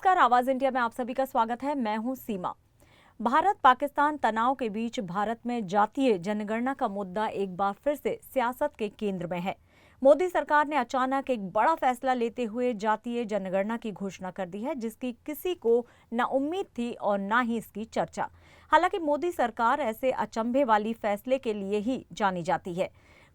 नमस्कार, आवाज इंडिया में आप सभी का स्वागत है। मैं हूं सीमा। भारत पाकिस्तान तनाव के बीच भारत में जातीय जनगणना का मुद्दा एक बार फिर से सियासत के केंद्र में है। मोदी सरकार ने अचानक एक बड़ा फैसला लेते हुए जातीय जनगणना की घोषणा कर दी है, जिसकी किसी को न उम्मीद थी और न ही इसकी चर्चा। हालांकि मोदी सरकार ऐसे अचंभे वाली फैसले के लिए ही जानी जाती है।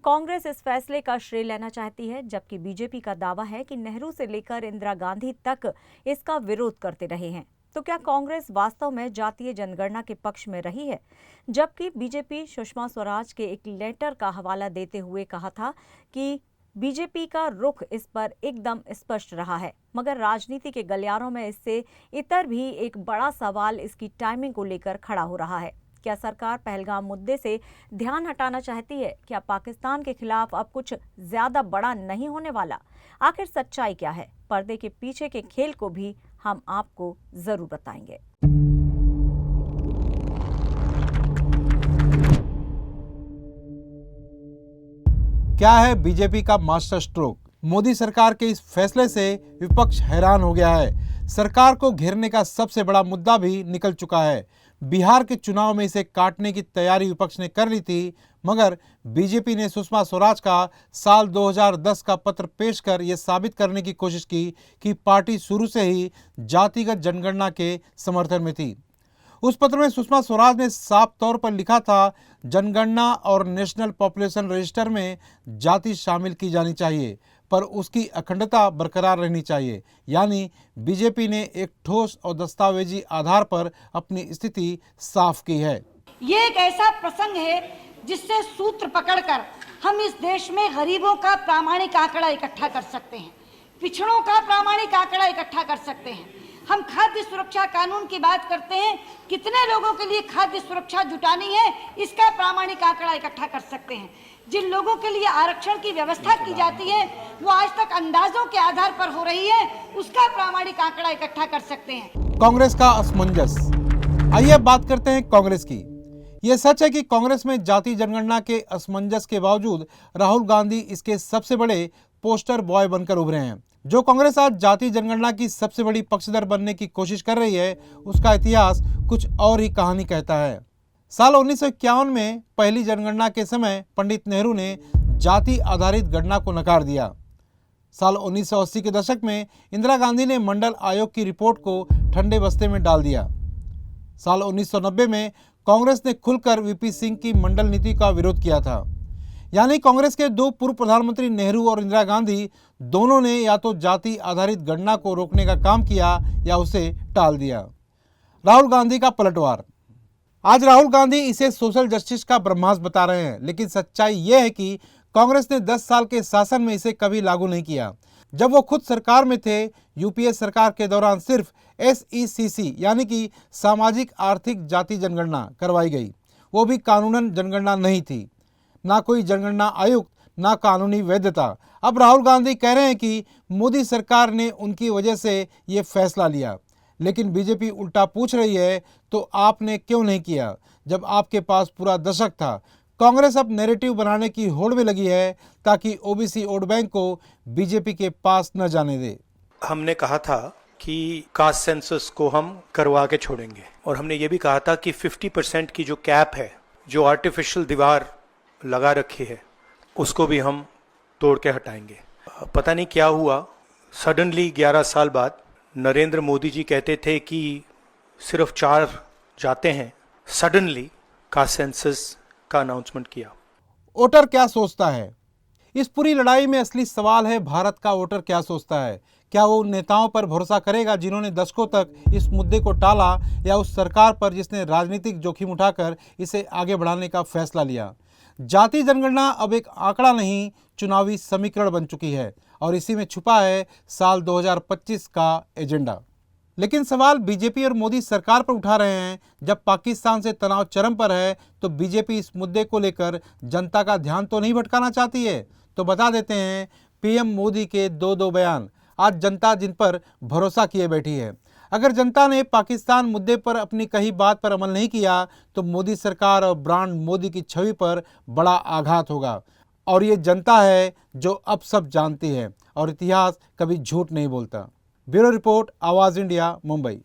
कांग्रेस इस फैसले का श्रेय लेना चाहती है, जबकि बीजेपी का दावा है कि नेहरू से लेकर इंदिरा गांधी तक इसका विरोध करते रहे हैं। तो क्या कांग्रेस वास्तव में जातीय जनगणना के पक्ष में रही है? जबकि बीजेपी सुषमा स्वराज के एक लेटर का हवाला देते हुए कहा था कि बीजेपी का रुख इस पर एकदम स्पष्ट रहा है, मगर राजनीति के गलियारों में इससे इतर भी एक बड़ा सवाल इसकी टाइमिंग को लेकर खड़ा हो रहा है। क्या सरकार पहलगाम मुद्दे से ध्यान हटाना चाहती है? क्या पाकिस्तान के खिलाफ अब कुछ ज्यादा बड़ा नहीं होने वाला? आखिर सच्चाई क्या है? पर्दे के पीछे के खेल को भी हम आपको जरूर बताएंगे। क्या है बीजेपी का मास्टर स्ट्रोक? मोदी सरकार के इस फैसले से विपक्ष हैरान हो गया है। सरकार को घेरने का सबसे बड़ा मुद्दा भी निकल चुका है। बिहार के चुनाव में इसे काटने की तैयारी विपक्ष ने कर ली थी, मगर बीजेपी ने सुषमा स्वराज का साल 2010 का पत्र पेश कर यह साबित करने की कोशिश की कि पार्टी शुरू से ही जातिगत जनगणना के समर्थन में थी। उस पत्र में सुषमा स्वराज ने साफ तौर पर लिखा था, जनगणना और नेशनल पॉपुलेशन रजिस्टर में जाति शामिल की जानी चाहिए, पर उसकी अखंडता बरकरार रहनी चाहिए। यानी बीजेपी ने एक ठोस और दस्तावेजी आधार पर अपनी स्थिति साफ की है। ये एक ऐसा प्रसंग है जिससे सूत्र पकड़कर हम इस देश में गरीबों का प्रामाणिक आंकड़ा इकट्ठा कर सकते हैं, पिछड़ों का प्रामाणिक आंकड़ा इकट्ठा कर सकते हैं। हम खाद्य सुरक्षा कानून की बात करते हैं, कितने लोगों के लिए खाद्य सुरक्षा जुटानी है, इसका प्रामाणिक आंकड़ा इकट्ठा कर सकते हैं। जिन लोगों के लिए आरक्षण की व्यवस्था की जाती है वो आज तक अंदाजों के आधार पर हो रही है, उसका प्रामाणिक आंकड़ा इकट्ठा कर सकते हैं। कांग्रेस का असमंजस। आइए बात करते हैं कांग्रेस की। यह सच है कि कांग्रेस में जाति जनगणना के असमंजस के बावजूद राहुल गांधी इसके सबसे बड़े पोस्टर बॉय बनकर उभरे हैं। जो कांग्रेस आज जाति जनगणना की सबसे बड़ी पक्षधर बनने की कोशिश कर रही है, उसका इतिहास कुछ और ही कहानी कहता है। साल 1951 में पहली जनगणना के समय पंडित नेहरू ने जाति आधारित गणना को नकार दिया। साल 1980 के दशक में इंदिरा गांधी ने मंडल आयोग की रिपोर्ट को ठंडे बस्ते में डाल दिया। साल 1990 में कांग्रेस ने खुलकर वीपी सिंह की मंडल नीति का विरोध किया था। यानी कांग्रेस के दो पूर्व प्रधानमंत्री नेहरू और इंदिरा गांधी दोनों ने या तो जाति आधारित गणना को रोकने का काम किया या उसे टाल दिया। राहुल गांधी का पलटवार। आज राहुल गांधी इसे सोशल जस्टिस का ब्रह्मास्त्र बता रहे हैं, लेकिन सच्चाई यह है कि कांग्रेस ने 10 साल के शासन में इसे कभी लागू नहीं किया। जब वो खुद सरकार में थे, यूपीए सरकार के दौरान सिर्फ SECC यानी कि सामाजिक आर्थिक जाति जनगणना करवाई गई। वो भी कानूनन जनगणना नहीं थी, ना कोई जनगणना आयुक्त, ना कानूनी वैधता। अब राहुल गांधी कह रहे हैं कि मोदी सरकार ने उनकी वजह से ये फैसला लिया, लेकिन बीजेपी उल्टा पूछ रही है, तो आपने क्यों नहीं किया जब आपके पास पूरा दशक था? कांग्रेस अब नैरेटिव बनाने की होड़ में लगी है ताकि ओबीसी वोट बैंक को बीजेपी के पास न जाने दे। हमने कहा था कि कास्ट सेंसस को हम करवा के छोड़ेंगे, और हमने ये भी कहा था कि 50% की जो कैप है, जो आर्टिफिशियल दीवार लगा रखी है, उसको भी हम तोड़ के हटाएंगे। पता नहीं क्या हुआ, सडनली 11 साल बाद नरेंद्र मोदी जी कहते थे कि सिर्फ 4 जाते हैं, सडनली कास्ट सेंसस का अनाउंसमेंट किया। वोटर क्या सोचता है? इस पूरी लड़ाई में असली सवाल है, भारत का वोटर क्या सोचता है? क्या वो उन नेताओं पर भरोसा करेगा जिन्होंने दशकों तक इस मुद्दे को टाला, या उस सरकार पर जिसने राजनीतिक जोखिम उठाकर इसे आगे बढ़ाने का फैसला लिया? जाति जनगणना अब एक आंकड़ा नहीं, चुनावी समीकरण बन चुकी है, और इसी में छुपा है साल 2025 का एजेंडा। लेकिन सवाल बीजेपी और मोदी सरकार पर उठा रहे हैं। जब पाकिस्तान से तनाव चरम पर है, तो बीजेपी इस मुद्दे को लेकर जनता का ध्यान तो नहीं भटकाना चाहती है। तो बता देते हैं पीएम मोदी के दो बयान, आज जनता जिन पर भरोसा किए बैठी है। अगर जनता ने पाकिस्तान मुद्दे पर अपनी कही बात पर अमल नहीं किया, तो मोदी सरकार और ब्रांड मोदी की छवि पर बड़ा आघात होगा। और ये जनता है जो अब सब जानती है, और इतिहास कभी झूठ नहीं बोलता। ब्यूरो रिपोर्ट, आवाज इंडिया, मुंबई।